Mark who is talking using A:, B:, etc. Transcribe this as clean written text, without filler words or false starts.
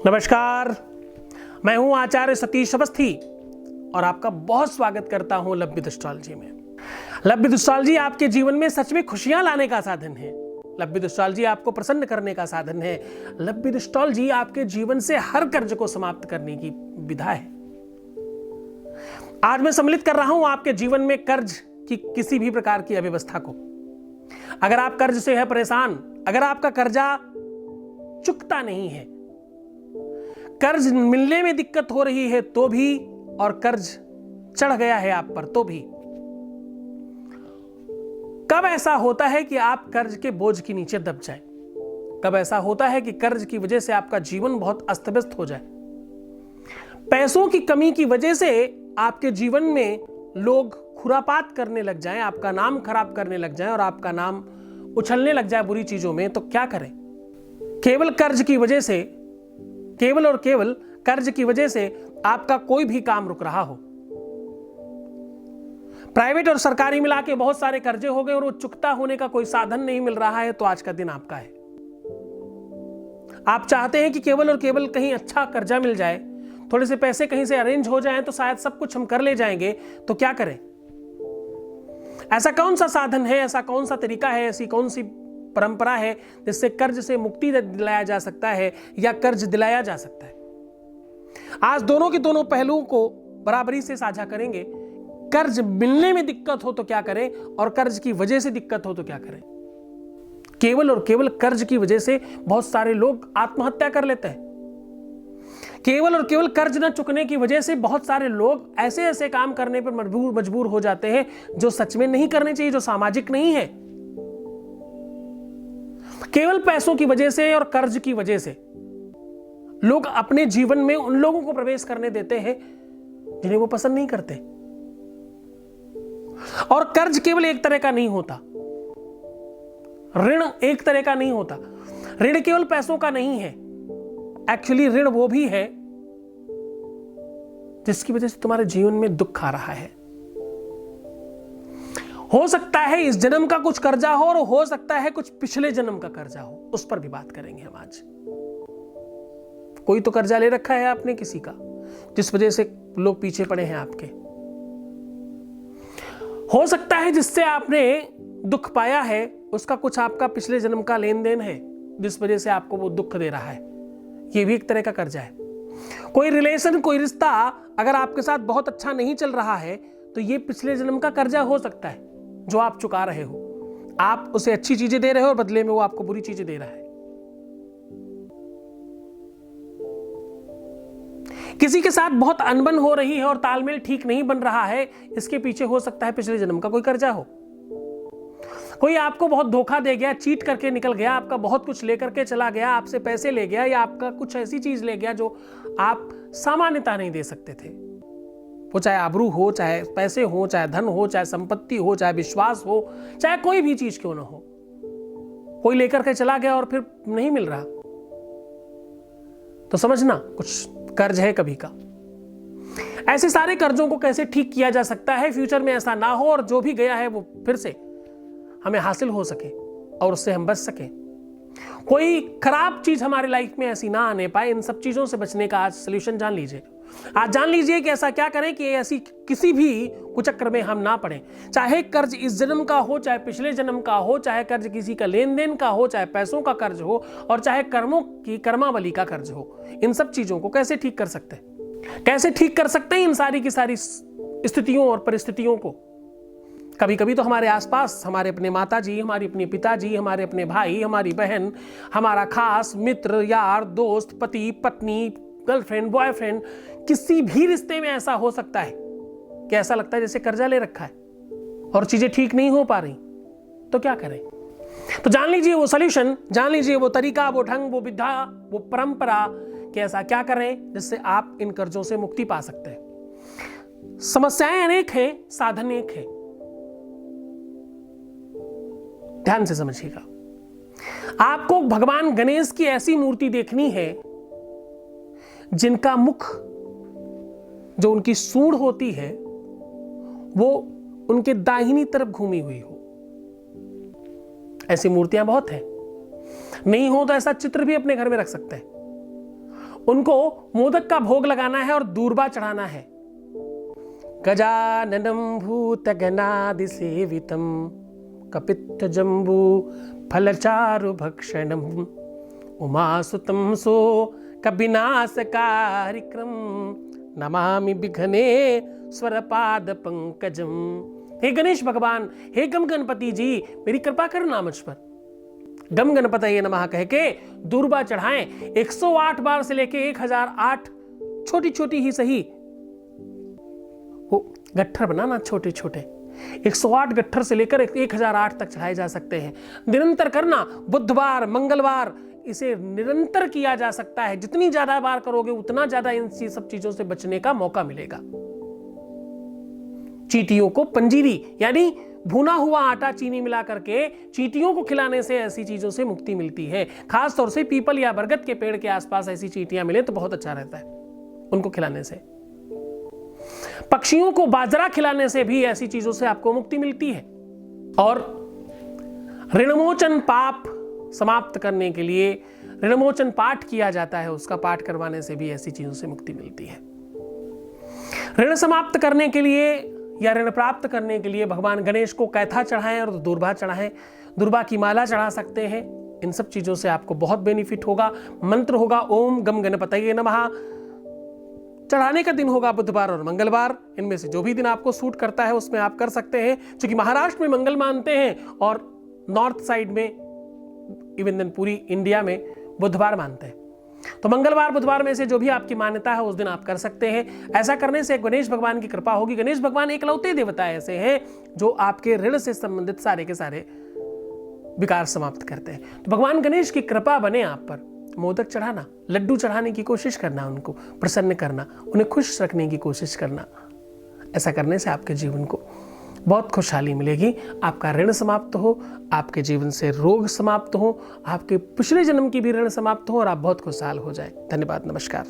A: नमस्कार, मैं हूं आचार्य सतीश अवस्थी और आपका बहुत स्वागत करता हूं लभ्य एस्ट्रोलॉजी में। लभ्य एस्ट्रोलॉजी आपके जीवन में सच में खुशियां लाने का साधन है। लभ्य एस्ट्रोलॉजी आपको प्रसन्न करने का साधन है। लभ्य एस्ट्रोलॉजी आपके जीवन से हर कर्ज को समाप्त करने की विधा है। आज मैं सम्मिलित कर रहा हूं आपके जीवन में कर्ज की किसी भी प्रकार की अव्यवस्था को। अगर आप कर्ज से है परेशान, अगर आपका कर्जा चुकता नहीं है, कर्ज मिलने में दिक्कत हो रही है तो भी, और कर्ज चढ़ गया है आप पर तो भी, कब ऐसा होता है कि आप कर्ज के बोझ के नीचे दब जाए? कब ऐसा होता है कि कर्ज की वजह से आपका जीवन बहुत अस्त-व्यस्त हो जाए? पैसों की कमी की वजह से आपके जीवन में लोग खुरापात करने लग जाएं, आपका नाम खराब करने लग जाएं और आपका नाम उछलने लग जाए बुरी चीजों में, तो क्या करें? केवल कर्ज की वजह से, केवल और केवल कर्ज की वजह से आपका कोई भी काम रुक रहा हो। प्राइवेट और सरकारी मिला के बहुत सारे कर्जे हो गए और वो चुकता होने का कोई साधन नहीं मिल रहा है, तो आज का दिन आपका है। आप चाहते हैं कि केवल और केवल कहीं अच्छा कर्जा मिल जाए, थोड़े से पैसे कहीं से अरेंज हो जाएं तो शायद सब कुछ हम कर ले जाएंगे, तो क्या करें? ऐसा कौन सा साधन है, ऐसा कौन सा तरीका है, ऐसी कौन सी परंपरा है जिससे कर्ज से मुक्ति दिलाया जा सकता है या कर्ज दिलाया जा सकता है? आज दोनों के दोनों पहलुओं को बराबरी से साझा करेंगे। कर्ज मिलने में दिक्कत हो तो क्या करें और कर्ज की वजह से दिक्कत हो तो क्या करें? केवल और केवल कर्ज की वजह से बहुत सारे लोग आत्महत्या कर लेते हैं। केवल और केवल कर्ज न चुकने की वजह से बहुत सारे लोग ऐसे ऐसे काम करने पर मजबूर हो जाते हैं जो सच में नहीं करने चाहिए, जो सामाजिक नहीं है। केवल पैसों की वजह से और कर्ज की वजह से लोग अपने जीवन में उन लोगों को प्रवेश करने देते हैं जिन्हें वो पसंद नहीं करते। और कर्ज केवल एक तरह का नहीं होता, ऋण एक तरह का नहीं होता। ऋण केवल पैसों का नहीं है। एक्चुअली ऋण वो भी है जिसकी वजह से तुम्हारे जीवन में दुख आ रहा है। हो सकता है इस जन्म का कुछ कर्जा हो और हो सकता है कुछ पिछले जन्म का कर्जा हो, उस पर भी बात करेंगे हम आज। कोई तो कर्जा ले रखा है आपने किसी का, जिस वजह से लोग पीछे पड़े हैं आपके। हो सकता है जिससे आपने दुख पाया है उसका कुछ आपका पिछले जन्म का लेन देन है, जिस वजह से आपको वो दुख दे रहा है। ये भी एक तरह का कर्जा है। कोई रिलेशन, कोई रिश्ता अगर आपके साथ बहुत अच्छा नहीं चल रहा है तो ये पिछले जन्म का कर्जा हो सकता है जो आप चुका रहे हो। आप उसे अच्छी चीजें दे रहे हो और बदले में वो आपको बुरी चीजें दे रहा है। किसी के साथ बहुत अनबन हो रही है और तालमेल ठीक नहीं बन रहा है, इसके पीछे हो सकता है पिछले जन्म का कोई कर्जा हो। कोई आपको बहुत धोखा दे गया, चीट करके निकल गया, आपका बहुत कुछ लेकर के चला गया, आपसे पैसे ले गया या आपका कुछ ऐसी चीज ले गया जो आप सामान्यता नहीं दे सकते थे। वो चाहे आबरू हो, चाहे पैसे हो, चाहे धन हो, चाहे संपत्ति हो, चाहे विश्वास हो, चाहे कोई भी चीज क्यों ना हो, कोई लेकर के चला गया और फिर नहीं मिल रहा, तो समझना कुछ कर्ज है कभी का। ऐसे सारे कर्जों को कैसे ठीक किया जा सकता है, फ्यूचर में ऐसा ना हो और जो भी गया है वो फिर से हमें हासिल हो सके और उससे हम बच सके। कोई खराब चीज हमारे लाइफ में ऐसी ना आने पाए। इन सब चीजों से बचने का आज सलूशन जान लीजिए। आज जान लीजिए कि ऐसा क्या करें कि ऐसी किसी भी कुचक्र में हम ना पड़े। चाहे कर्ज इस जन्म का हो, चाहे पिछले जन्म का हो, चाहे कर्ज किसी का लेन देन का हो, चाहे पैसों का कर्ज हो और चाहे कर्मों की कर्मावली का कर्ज हो। इन सब चीजों को कैसे ठीक कर सकते हैं, कैसे ठीक कर सकते हैं इन सारी की सारी स्थितियों और परिस्थितियों को? कभी कभी तो हमारे आसपास हमारे अपने माताजी, हमारे अपने पिताजी, हमारे अपने भाई, हमारी बहन, हमारा खास मित्र, यार, दोस्त, पति, पत्नी, गर्लफ्रेंड, बॉयफ्रेंड, किसी भी रिश्ते में ऐसा हो सकता है कि ऐसा लगता है जैसे कर्जा ले रखा है और चीजें ठीक नहीं हो पा रही। तो क्या करें? तो जान लीजिए वो सॉल्यूशन, जान लीजिए वो तरीका, वो ढंग, वो विधा, वो परंपरा कि ऐसा क्या करें जिससे आप इन कर्जों से मुक्ति पा सकते हैं। समस्याएं अनेक हैं, साधन एक है। ध्यान से समझिएगा। आपको भगवान गणेश की ऐसी मूर्ति देखनी है जिनका मुख, जो उनकी सूंड होती है, वो उनके दाहिनी तरफ घूमी हुई हो। ऐसी मूर्तियां बहुत हैं। नहीं हो तो ऐसा चित्र भी अपने घर में रख सकते हैं। उनको मोदक का भोग लगाना है और दूर्बा चढ़ाना है। गजाननं भूतगणादि सेवितं कपित्थ जम्बू फलचारु भक्षणम् उमासुतं सो कविनाशकारिक्रम नमामि विघ्ने स्वरपाद पंकजम। हे गणेश भगवान, हे गम गणपति जी, मेरी कृपा करना मुझ पर। गम गणपतये नमः कह के दूर्बा चढ़ाएं। 108 बार से लेके 1008, छोटी छोटी ही सही, वो गट्ठर बनाना छोटे छोटे, 108 गट्ठर से लेकर 1008 तक चढ़ाए जा सकते हैं। निरंतर करना, बुधवार मंगलवार इसे निरंतर किया जा सकता है। जितनी ज्यादा बार करोगे उतना ज्यादा इन सब चीजों से बचने का मौका मिलेगा। चींटियों को पंजीरी यानी भुना हुआ आटा चीनी मिला करके चींटियों को खिलाने से ऐसी चीजों से मुक्ति मिलती है। खास तौर से पीपल या बरगद के पेड़ के आसपास ऐसी चींटियां मिले तो बहुत अच्छा रहता है उनको खिलाने से। पक्षियों को बाजरा खिलाने से भी ऐसी चीजों से आपको मुक्ति मिलती है। और ऋणमोचन पाप समाप्त करने के लिए ऋणमोचन पाठ किया जाता है, उसका पाठ करवाने से भी ऐसी चीजों से मुक्ति मिलती है। ऋण समाप्त करने के लिए या ऋण प्राप्त करने के लिए भगवान गणेश को कैथा चढ़ाएं और दूर्बा चढ़ाएं, दूर्बा की माला चढ़ा सकते हैं। इन सब चीजों से आपको बहुत बेनिफिट होगा। मंत्र होगा ओम गम गणपतये नमः। चढ़ाने का दिन होगा बुधवार और मंगलवार। इनमें से जो भी दिन आपको सूट करता है उसमें आप कर सकते हैं। क्योंकि महाराष्ट्र में मंगल मानते हैं और नॉर्थ साइड में, इवन दिन पूरी इंडिया में बुधवार मानते हैं। तो मंगलवार बुधवार में से जो भी आपकी मान्यता है उस दिन आप कर सकते हैं। ऐसा करने से गणेश भगवान की कृपा होगी। गणेश भगवान एकलौते देवता ऐसे हैं जो आपके ऋण से संबंधित सारे के सारे विकार समाप्त करते हैं। तो भगवान गणेश की कृपा बने आप पर। मोदक चढ़ाना, लड्डू चढ़ाने की कोशिश करना, उनको प्रसन्न करना, उन्हें खुश रखने की कोशिश करना। ऐसा करने से आपके जीवन को बहुत खुशहाली मिलेगी। आपका ऋण समाप्त हो, आपके जीवन से रोग समाप्त हो, आपके पिछले जन्म की भी ऋण समाप्त हो और आप बहुत खुशहाल हो जाए। धन्यवाद, नमस्कार।